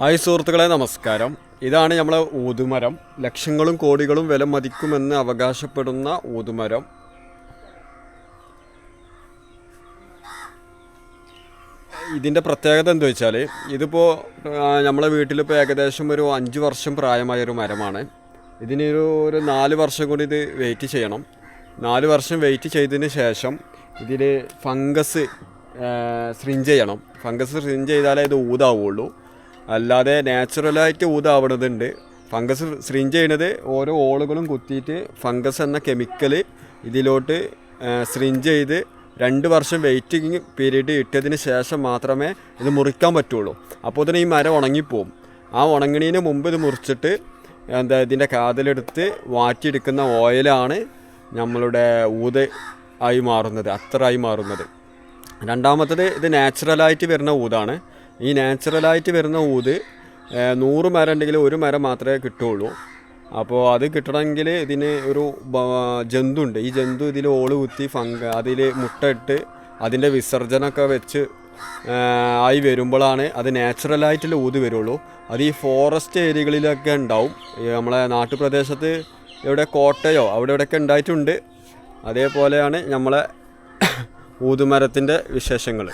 Hi സുഹൃത്തുക്കളെ, നമസ്കാരം. ഇതാണ് നമ്മളെ ഊതുമരം. ലക്ഷങ്ങളും കോടികളും വില മതിക്കുമെന്ന് അവകാശപ്പെടുന്ന ഊതുമരം. ഇതിൻ്റെ പ്രത്യേകത എന്താ വെച്ചാൽ, ഇതിപ്പോൾ നമ്മളെ വീട്ടിലിപ്പോൾ ഏകദേശം ഒരു 5 വർഷം പ്രായമായൊരു മരമാണ്. ഇതിനൊരു 4 വർഷം കൂടി ഇത് വെയിറ്റ് ചെയ്യണം. 4 വർഷം വെയിറ്റ് ചെയ്തതിന് ശേഷം ഇതിൽ ഫംഗസ് സ്രിഞ്ച് ചെയ്യണം. ഫംഗസ് സ്രിഞ്ച് ചെയ്താലേ ഇത് ഊതാവുള്ളൂ. അല്ലാതെ നാച്ചുറലായിട്ട് ഊതാവണതുണ്ട്. ഫംഗസ് സ്രിഞ്ച് ചെയ്യണത് ഓരോ ഓളുകളും കുത്തിയിട്ട് ഫംഗസ് എന്ന കെമിക്കൽ ഇതിലോട്ട് സ്രിഞ്ച് ചെയ്ത് 2 വർഷം വെയിറ്റിംഗ് പീരീഡ് ഇട്ടതിന് ശേഷം മാത്രമേ ഇത് മുറിക്കാൻ പറ്റുള്ളൂ. അപ്പോൾ തന്നെ ഈ മരം ഉണങ്ങിപ്പോവും. ആ ഉണങ്ങണതിന് മുമ്പ് ഇത് മുറിച്ചിട്ട് ഇതിൻ്റെ കാതിലെടുത്ത് വാറ്റിയെടുക്കുന്ന ഓയിലാണ് നമ്മളുടെ ഊത് ആയി മാറുന്നത്, അത്തറായി മാറുന്നത്. രണ്ടാമത്തത്, ഇത് നാച്ചുറലായിട്ട് വരുന്ന ഊതാണ്. ഈ നാച്ചുറലായിട്ട് വരുന്ന ഊത് 100 മരം ഉണ്ടെങ്കിൽ 1 മരം മാത്രമേ കിട്ടുകയുള്ളൂ. അപ്പോൾ അത് കിട്ടണമെങ്കിൽ ഇതിന് ഒരു ജന്തുണ്ട്. ഈ ജന്തു ഇതിൽ ഓള് കുത്തി അതിൽ മുട്ടയിട്ട് അതിൻ്റെ വിസർജനമൊക്കെ വെച്ച് ആയി വരുമ്പോഴാണ് അത് നാച്ചുറലായിട്ടുള്ള ഊത് വരുള്ളൂ. അത് ഈ ഫോറസ്റ്റ് ഏരിയകളിലൊക്കെ ഉണ്ടാവും. നമ്മളെ നാട്ടുപ്രദേശത്ത് ഇവിടെ കോട്ടയോ അവിടെ ഇവിടെയൊക്കെ ഉണ്ടായിട്ടുണ്ട്. അതേപോലെയാണ് നമ്മളെ ഊതുമരത്തിൻ്റെ വിശേഷങ്ങൾ.